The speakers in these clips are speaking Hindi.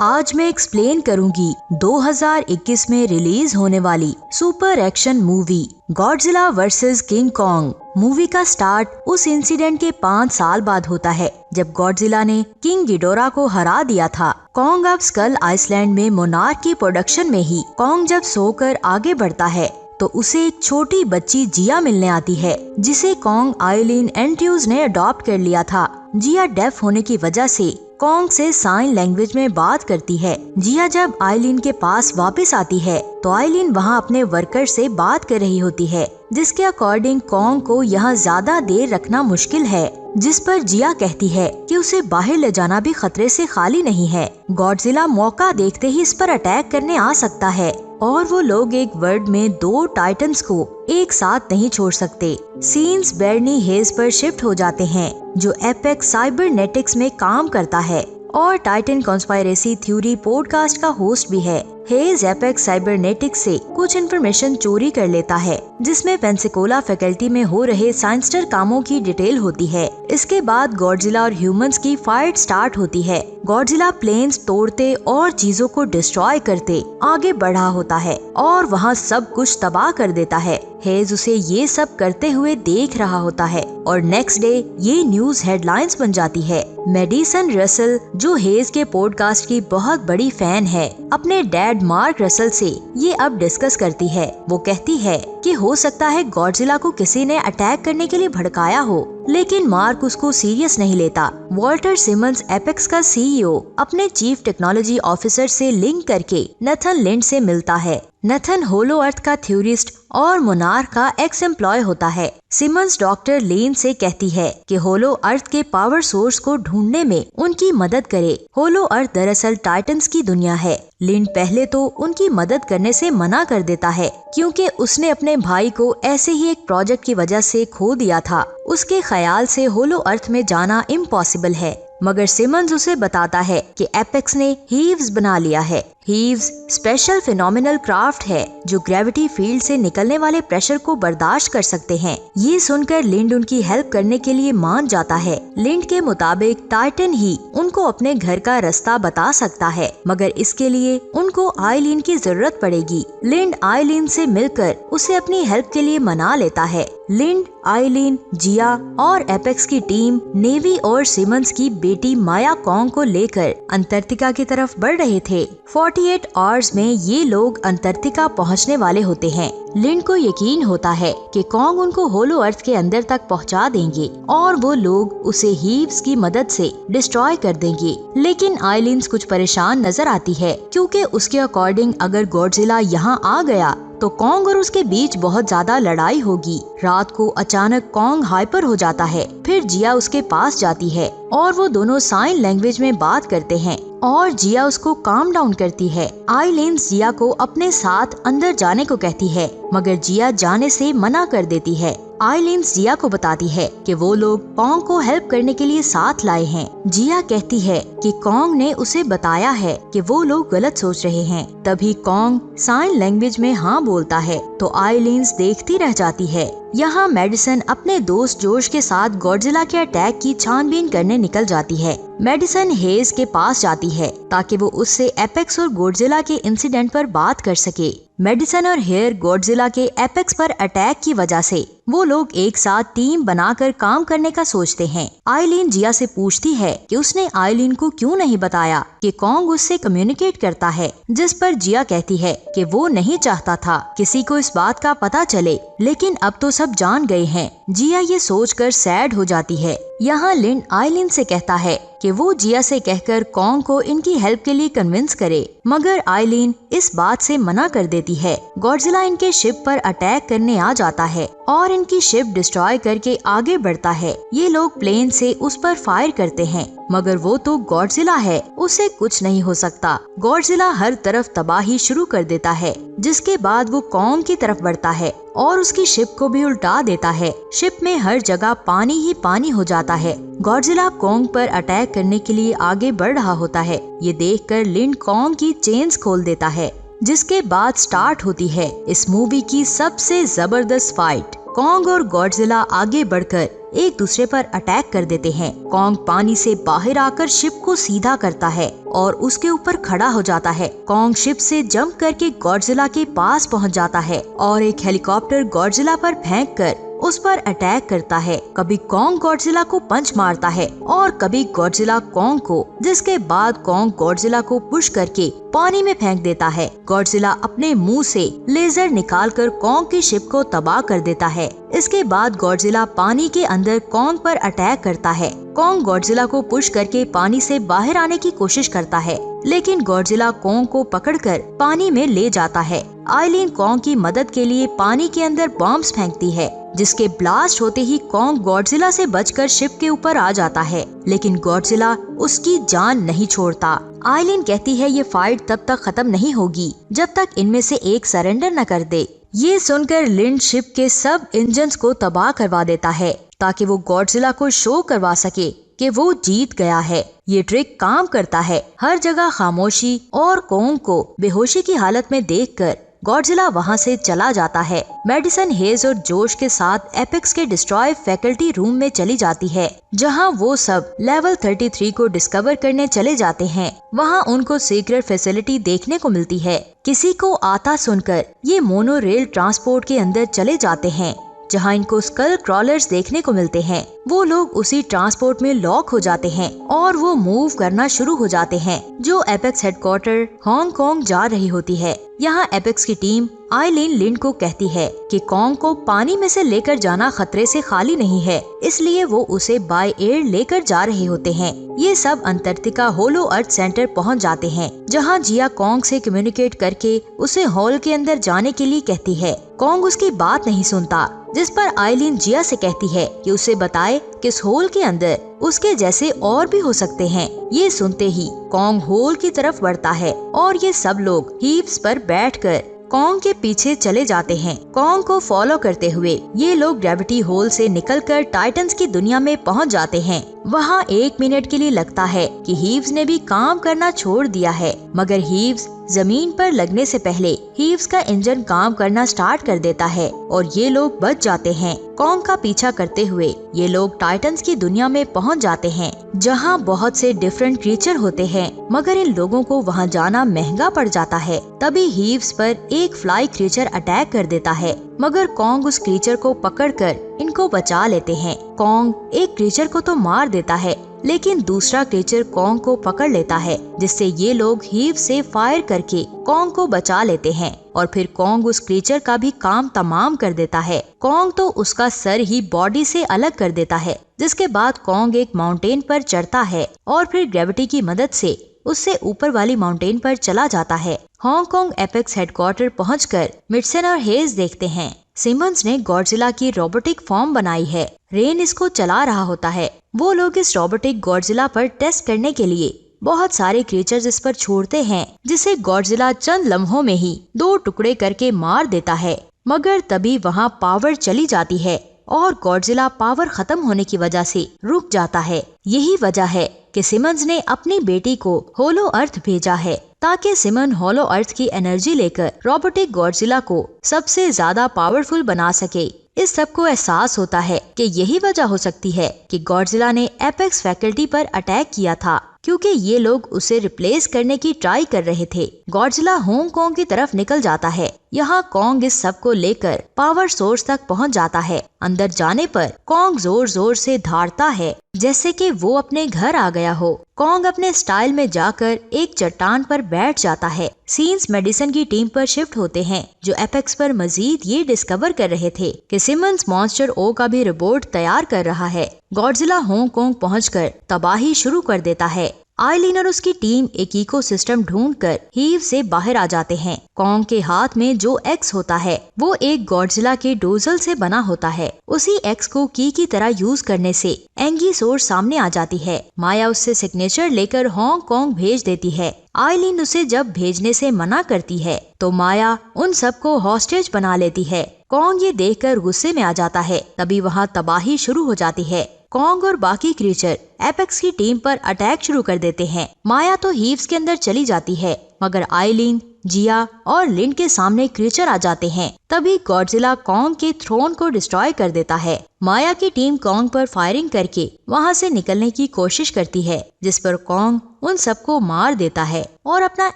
आज मैं एक्सप्लेन करूंगी 2021 में रिलीज होने वाली super action movie Godzilla versus king Kong. Movie का स्टार्ट उस इंसिडेंट के 5 साल बाद होता है जब गॉडजिला ने किंग गिडोरा को हरा दिया था। कॉन्ग अब स्कल आइसलैंड में मोनार्क की प्रोडक्शन में ही कॉन्ग जब सोकर आगे बढ़ता है तो उसे एक छोटी बच्ची जिया मिलने आती है जिसे कॉन्ग आइलिन एंड्रयूज ने अडॉप्ट कर लिया था। जिया डेफ होने की वजह से कॉन्ग से साइन लैंग्वेज में बात करती है। जिया जब आइलिन के पास वापस आती है तो आइलिन वहाँ अपने वर्कर से बात कर रही होती है जिसके अकॉर्डिंग कॉन्ग को यहाँ ज्यादा देर रखना मुश्किल है, जिस पर जिया कहती है कि उसे बाहर ले जाना भी खतरे से खाली नहीं है। गॉडजिला मौका देखते ही इस पर अटैक करने आ सकता है और वो लोग एक वर्ल्ड में 2 टाइटन्स को एक साथ नहीं छोड़ सकते। सीन्स बेर्नी हेज पर शिफ्ट हो जाते हैं जो एपेक्स साइबरनेटिक्स में काम करता है और टाइटन कॉन्स्पायरेसी थ्योरी पॉडकास्ट का होस्ट भी है। हेज एपेक्स साइबरनेटिक्स से कुछ इन्फॉर्मेशन चोरी कर लेता है जिसमें पेंसिकोला फैकल्टी में हो रहे साइंसटर कामों की डिटेल होती है। इसके बाद गॉडजिला और ह्यूमंस की फाइट स्टार्ट होती है। गॉडजिला प्लेन्स तोड़ते और चीजों को डिस्ट्रॉय करते आगे बढ़ा होता है और वहाँ सब कुछ तबाह कर देता है। हेज उसे ये सब करते हुए देख रहा होता है और नेक्स्ट डे ये न्यूज हेडलाइंस बन जाती है। मेडिसन रसल जो हेज के पॉडकास्ट की बहुत बड़ी फैन है अपने डैड मार्क रसल से ये अब डिस्कस करती है। वो कहती है कि हो सकता है गॉडजिला को किसी ने अटैक करने के लिए भड़काया हो, लेकिन मार्क उसको सीरियस नहीं लेता। वॉल्टर सिमंस एपेक्स का सीईओ अपने चीफ टेक्नोलॉजी ऑफिसर से लिंक करके नथन लिंड से मिलता है। नथन होलो अर्थ का थ्योरिस्ट और मोनार्क का एक्स एम्प्लॉय होता है। सिमंस डॉक्टर लेन से कहती है कि होलो अर्थ के पावर सोर्स को ढूंढने में उनकी मदद करे। होलो अर्थ दरअसल टाइटन्स की दुनिया है। लिंड पहले तो उनकी मदद करने से मना कर देता है क्योंकि उसने अपने भाई को ऐसे ही एक प्रोजेक्ट की वजह से खो दिया था। उसके ख्याल से होलो अर्थ में जाना इम्पॉसिबल है, मगर सिमंस उसे बताता है कि एपेक्स ने हीव्स बना लिया है। हीव्स स्पेशल फिनोमिनल क्राफ्ट है जो ग्रेविटी फील्ड से निकलने वाले प्रेशर को बर्दाश्त कर सकते हैं। ये सुनकर लिंड उनकी हेल्प करने के लिए मान जाता है। लिंड के मुताबिक टाइटन ही उनको अपने घर का रास्ता बता सकता है, मगर इसके लिए उनको आइलिन की जरूरत पड़ेगी। लिंड आइलिन से मिलकर उसे अपनी हेल्प के लिए मना लेता है। लिंड, आइलिन, जिया और एपेक्स की टीम नेवी और सिमंस की बेटी माया कॉन्ग को लेकर अंटार्कटिका की तरफ बढ़ रहे थे। 48 आवर्स में ये लोग अंटार्कटिका पहुंचने वाले होते हैं। लिंड को यकीन होता है कि कॉन्ग उनको होलो अर्थ के अंदर तक पहुंचा देंगे और वो लोग उसे हीव्स की मदद से डिस्ट्रॉय कर देंगे। लेकिन आइलिन कुछ परेशान नजर आती है क्योंकि उसके अकॉर्डिंग अगर गॉडजिला यहाँ आ गया तो कॉन्ग और उसके बीच बहुत ज्यादा लड़ाई होगी। रात को अचानक कॉन्ग हाइपर हो जाता है। फिर जिया उसके पास जाती है और वो दोनों साइन लैंग्वेज में बात करते हैं और जिया उसको काम डाउन करती है। आइलिन जिया को अपने साथ अंदर जाने को कहती है, मगर जिया जाने से मना कर देती है। आइलिन जिया को बताती है कि वो लोग कॉन्ग को हेल्प करने के लिए साथ लाए हैं। जिया कहती है कि कॉन्ग ने उसे बताया है कि वो लोग गलत सोच रहे हैं। तभी कॉन्ग साइन लैंग्वेज में हाँ बोलता है तो आइलिन देखती रह जाती है। यहाँ मेडिसन अपने दोस्त जोश के साथ गॉडजिला के अटैक की छानबीन करने निकल जाती है। मेडिसन हेज के पास जाती है ताकि वो उससे एपेक्स और गॉडजिला के इंसिडेंट पर बात कर सके। मेडिसन और हेयर गॉडजिला के एपेक्स पर अटैक की वजह से वो लोग एक साथ टीम बनाकर काम करने का सोचते हैं। आइलिन जिया से पूछती है कि उसने आइलिन को क्यों नहीं बताया कि कॉन्ग उससे कम्युनिकेट करता है, जिस पर जिया कहती है कि वो नहीं चाहता था किसी को इस बात का पता चले, लेकिन अब तो सब जान गए हैं। जिया ये सोचकर सैड हो जाती है। यहाँ लिंड आइलिन से कहता है कि वो जिया से कहकर कॉन्ग को इनकी हेल्प के लिए कन्विंस करे, मगर आइलिन इस बात से मना कर देती है। गॉडजिला इनके शिप पर अटैक करने आ जाता है और इनकी शिप डिस्ट्रॉय करके आगे बढ़ता है। ये लोग प्लेन से उस पर फायर करते हैं, मगर वो तो गॉडजिला है, उसे कुछ नहीं हो सकता। गॉडजिला हर तरफ तबाही शुरू कर देता है, जिसके बाद वो कॉन्ग की तरफ बढ़ता है और उसकी शिप को भी उल्टा देता है। शिप में हर जगह पानी ही पानी हो जाता है। गॉडजिला कॉन्ग पर अटैक करने के लिए आगे बढ़ रहा होता है। ये देखकर लिंड कॉन्ग की चेन्स खोल देता है, जिसके बाद स्टार्ट होती है इस मूवी की सबसे जबरदस्त फाइट। कॉन्ग और गॉडजिला आगे बढ़कर एक दूसरे पर अटैक कर देते हैं। कॉन्ग पानी से बाहर आकर शिप को सीधा करता है और उसके ऊपर खड़ा हो जाता है। कॉन्ग शिप से जंप करके गॉडजिला के पास पहुंच जाता है और एक हेलीकॉप्टर गॉडजिला पर फेंककर उस पर अटैक करता है। कभी कॉन्ग गॉडजिला को पंच मारता है और कभी गॉडजिला कॉन्ग को, जिसके बाद कॉन्ग गॉडजिला को पुश करके पानी में फेंक देता है। गॉडजिला अपने मुंह से लेजर निकालकर कॉन्ग की शिप को तबाह कर देता है। इसके बाद गॉडजिला पानी के अंदर कॉन्ग पर अटैक करता है। कॉन्ग गॉडजिला को पुश करके पानी से बाहर आने की कोशिश करता है, लेकिन गॉडजिला कॉन्ग को पकड़कर पानी में ले जाता है। आइलीन कॉन्ग की मदद के लिए पानी के अंदर बॉम्ब्स फेंकती है, जिसके ब्लास्ट होते ही कॉन्ग गॉडजिला से बचकर शिप के ऊपर आ जाता है, लेकिन गॉडजिला उसकी जान नहीं छोड़ता। आइलीन कहती है ये फाइट तब तक खत्म नहीं होगी जब तक इनमें से एक सरेंडर न कर दे। ये सुनकर लिंड शिप के सब इंजन्स को तबाह करवा देता है ताकि वो गॉडजिला को शो करवा सके कि वो जीत गया है। ये ट्रिक काम करता है। हर जगह खामोशी और कॉन्ग को बेहोशी की हालत में देखकर गॉडजिला वहाँ से चला जाता है। मेडिसन हेज और जोश के साथ एपेक्स के डिस्ट्रॉय फैकल्टी रूम में चली जाती है, जहाँ वो सब लेवल 33 को डिस्कवर करने चले जाते हैं। वहाँ उनको सीक्रेट फैसिलिटी देखने को मिलती है। किसी को आता सुनकर ये मोनो रेल ट्रांसपोर्ट के अंदर चले जाते हैं, जहाँ इनको स्कल क्रॉलर्स देखने को मिलते हैं। वो लोग उसी ट्रांसपोर्ट में लॉक हो जाते हैं और वो मूव करना शुरू हो जाते हैं, जो एपेक्स हेडक्वार्टर हांगकांग जा रही होती है। यहाँ एपेक्स की टीम आइलीन लिंड को कहती है कि कॉन्ग को पानी में से लेकर जाना खतरे से खाली नहीं है, इसलिए वो उसे बाय एयर लेकर जा रहे होते हैं। ये सब अंटार्कटिका होलो अर्थ सेंटर पहुंच जाते हैं, जहां जिया कॉन्ग से कम्युनिकेट करके उसे हॉल के अंदर जाने के लिए कहती है। कॉन्ग उसकी बात नहीं सुनता, जिस पर आइलीन जिया से कहती है कि उसे बताए कि इस होल के अंदर उसके जैसे और भी हो सकते हैं। ये सुनते ही कॉन्ग होल की तरफ बढ़ता है और ये सब लोग हीप्स पर बैठकर कॉन्ग के पीछे चले जाते हैं। कॉन्ग को फॉलो करते हुए ये लोग ग्रेविटी होल से निकलकर टाइटन्स की दुनिया में पहुंच जाते हैं। वहाँ 1 मिनट के लिए लगता है कि हीव्स ने भी काम करना छोड़ दिया है, मगर हीव्स जमीन पर लगने से पहले हीव्स का इंजन काम करना स्टार्ट कर देता है और ये लोग बच जाते हैं। कॉन्ग का पीछा करते हुए ये लोग टाइटन्स की दुनिया में पहुंच जाते हैं, जहां बहुत से डिफरेंट क्रीचर होते हैं, मगर इन लोगों को वहां जाना महंगा पड़ जाता है। तभी हीव्स पर एक फ्लाई क्रीचर अटैक कर देता है, मगर कॉन्ग उस क्रीचर को पकड़कर इनको बचा लेते हैं। कॉन्ग एक क्रीचर को तो मार देता है, लेकिन दूसरा क्रीचर कॉन्ग को पकड़ लेता है, जिससे ये लोग हीव से फायर करके कॉन्ग को बचा लेते हैं और फिर कॉन्ग उस क्रीचर का भी काम तमाम कर देता है। कॉन्ग तो उसका सर ही बॉडी से अलग कर देता है, जिसके बाद कॉन्ग एक माउंटेन पर चढ़ता है और फिर ग्रेविटी की मदद से उससे ऊपर वाली माउंटेन पर चला जाता है। हांगकांग एपेक्स हेडक्वार्टर पहुंचकर मिडसन और हेज देखते हैं। सिमंस ने गॉडजिला की रोबोटिक फॉर्म बनाई है। रेन इसको चला रहा होता है। वो लोग इस रोबोटिक गॉडजिला पर टेस्ट करने के लिए बहुत सारे क्रीचर्स इस पर छोड़ते हैं, जिसे गॉडजिला चंद लम्हों में ही 2 टुकड़े करके मार देता है। मगर तभी वहाँ पावर चली जाती है और गॉडजिला पावर खत्म होने की वजह से रुक जाता है। यही वजह है कि सिमंस ने अपनी बेटी को होलो अर्थ भेजा है, ताकि सिमन होलो अर्थ की एनर्जी लेकर रोबोटिक गॉडजिला को सबसे ज्यादा पावरफुल बना सके। इस सब को एहसास होता है कि यही वजह हो सकती है कि गॉडजिला ने एपेक्स फैकल्टी पर अटैक किया था, क्योंकि ये लोग उसे रिप्लेस करने की ट्राई कर रहे थे। गॉडजिला हांगकांग की तरफ निकल जाता है। यहाँ कॉन्ग इस सब को लेकर पावर सोर्स तक पहुँच जाता है। अंदर जाने पर कॉन्ग जोर जोर से धाड़ता है, जैसे कि वो अपने घर आ गया हो। कॉन्ग अपने स्टाइल में जाकर एक चट्टान पर बैठ जाता है। सीन्स मेडिसन की टीम पर शिफ्ट होते हैं, जो एपेक्स पर मजीद ये डिस्कवर कर रहे थे कि सिमंस मॉन्स्टर ओ का भी रिपोर्ट तैयार कर रहा है। गॉडजिला हांगकांग पहुंचकर तबाही शुरू कर देता है। आइलीन और उसकी टीम एक इकोसिस्टम ढूंढकर हीव से बाहर आ जाते हैं। कॉन्ग के हाथ में जो एक्स होता है वो एक गॉडजिला के डोजल से बना होता है। उसी एक्स को की तरह यूज करने से एंगीसोर सामने आ जाती है। माया उससे सिग्नेचर लेकर हांगकांग भेज देती है। आइलीन उसे जब भेजने से मना करती है तो माया उन सबको हॉस्टेज बना लेती है। कॉन्ग ये देखकर गुस्से में आ जाता है। तभी वहाँ तबाही शुरू हो जाती है। कॉन्ग और बाकी क्रीचर एपेक्स की टीम पर अटैक शुरू कर देते हैं। माया तो हीव्स के अंदर चली जाती है, मगर आइलीन जिया और लिन के सामने क्रीचर आ जाते हैं। तभी गॉडजिला कॉन्ग के थ्रोन को डिस्ट्रॉय कर देता है। माया की टीम कॉन्ग पर फायरिंग करके वहां से निकलने की कोशिश करती है, जिस पर कॉन्ग उन सबको मार देता है और अपना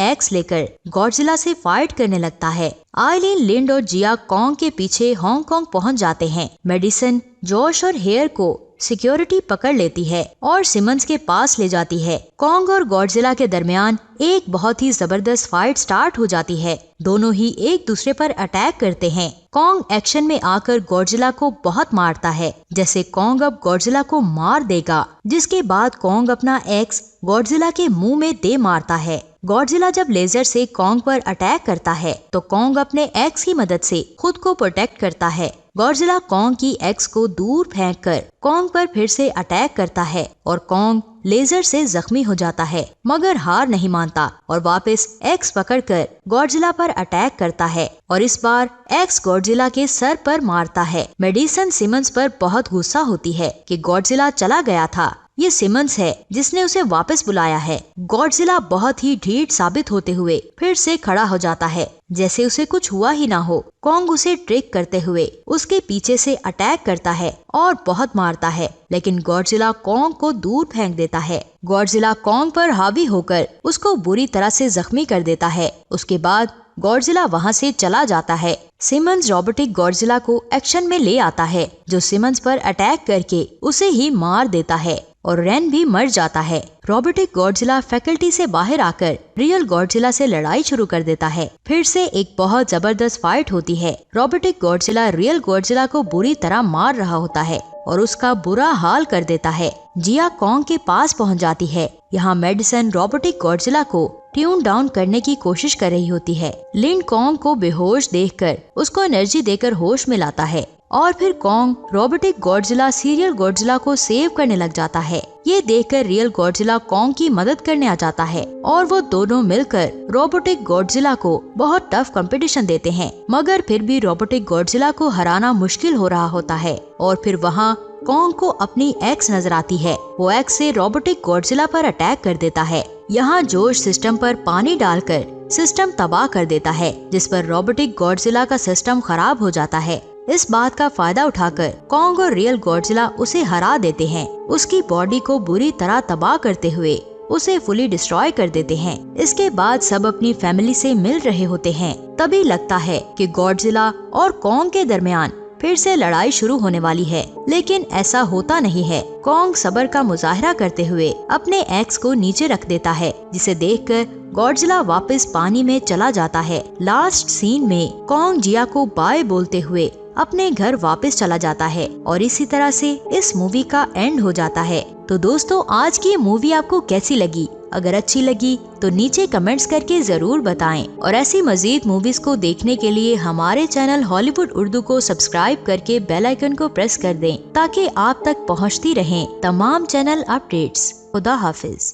एक्स लेकर गॉडजिला से फाइट करने लगता है। आइलिन, लिंड और जिया कॉन्ग के पीछे हांगकांग पहुंच जाते हैं। मेडिसन, जॉश और हेयर को सिक्योरिटी पकड़ लेती है और सिमंस के पास ले जाती है। कॉन्ग और गॉडजिला के दरमियान एक बहुत ही जबरदस्त फाइट स्टार्ट हो जाती है। दोनों ही एक दूसरे पर अटैक करते हैं। कॉन्ग एक्शन में आकर गॉडजिला को बहुत मारता है, जैसे कॉन्ग अब गॉडजिला को मार देगा, जिसके बाद कॉन्ग अपना एक्स गॉडजिला के मुंह में दे मारता है। गॉडजिला जब लेजर से कॉन्ग पर अटैक करता है तो कॉन्ग अपने एक्स की मदद से खुद को प्रोटेक्ट करता है। गॉडजिला कॉन्ग की एक्स को दूर फेंककर कॉन्ग पर फिर से अटैक करता है और कॉन्ग लेजर से जख्मी हो जाता है, मगर हार नहीं मानता और वापस एक्स पकड़कर गॉडजिला पर अटैक करता है और इस बार एक्स गॉडजिला के सर पर मारता है। मेडिसन सिमंस पर बहुत गुस्सा होती है कि गॉडजिला चला गया था, ये सिमंस है जिसने उसे वापस बुलाया है। गॉडजिला बहुत ही ढीठ साबित होते हुए फिर से खड़ा हो जाता है, जैसे उसे कुछ हुआ ही ना हो। कॉन्ग उसे ट्रिक करते हुए उसके पीछे से अटैक करता है और बहुत मारता है, लेकिन गॉडजिला कॉन्ग को दूर फेंक देता है। गॉडजिला कॉन्ग पर हावी होकर उसको बुरी तरह से जख्मी कर देता है। उसके बाद गॉडजिला वहां से चला जाता है। सिमंस रोबोटिक गॉडजिला को एक्शन में ले आता है, जो सिमंस पर अटैक करके उसे ही मार देता है और रेन भी मर जाता है। रोबोटिक गॉडजिला फैकल्टी से बाहर आकर रियल गॉडजिला से लड़ाई शुरू कर देता है। फिर से एक बहुत जबरदस्त फाइट होती है। रोबोटिक गॉडजिला रियल गॉडजिला को बुरी तरह मार रहा होता है और उसका बुरा हाल कर देता है। जिया कॉन्ग के पास पहुंच जाती है। यहाँ मेडिसन रोबोटिक गॉडजिला को ट्यून डाउन करने की कोशिश कर रही होती है। लिन कॉन्ग को बेहोश देखकर उसको एनर्जी देकर होश में लाता है और फिर Kong robotic Godzilla serial Godzilla को सेव करने लग जाता है। ये देखकर रियल गॉडजिला कॉन्ग की मदद करने आ जाता है और वो दोनों मिलकर रोबोटिक गॉडजिला को बहुत टफ कंपटीशन देते हैं, मगर फिर भी रोबोटिक गॉडजिला को हराना मुश्किल हो रहा होता है। और फिर वहाँ कॉन्ग को अपनी एक्स नजर आती है। वो एक्स से रोबोटिक गॉडजिला पर अटैक कर देता है। यहाँ जोश सिस्टम पर पानी डालकर सिस्टम तबाह कर देता है, जिस पर रोबोटिक गॉडजिला का सिस्टम खराब हो जाता है। इस बात का फायदा उठाकर कॉन्ग और रियल गॉडजिला उसे हरा देते हैं। उसकी बॉडी को बुरी तरह तबाह करते हुए उसे फुली डिस्ट्रॉय कर देते हैं। इसके बाद सब अपनी फैमिली से मिल रहे होते हैं। तभी लगता है कि गॉडजिला और कॉन्ग के दरमियान फिर से लड़ाई शुरू होने वाली है, लेकिन ऐसा होता नहीं है। कॉन्ग सब्र का मुजाहरा करते हुए अपने एक्स को नीचे रख देता है, जिसे देखकर गॉडजिला वापस पानी में चला जाता है। लास्ट सीन में कॉन्ग जिया को बाय बोलते हुए अपने घर वापस चला जाता है और इसी तरह से इस मूवी का एंड हो जाता है। तो दोस्तों, आज की मूवी आपको कैसी लगी? अगर अच्छी लगी तो नीचे कमेंट्स करके जरूर बताएं और ऐसी मजीद मूवीज को देखने के लिए हमारे चैनल हॉलीवुड उर्दू को सब्सक्राइब करके बेल आइकन को प्रेस कर दें, ताकि आप तक पहुंचती रहें तमाम चैनल अपडेट्स। खुदा हाफिज।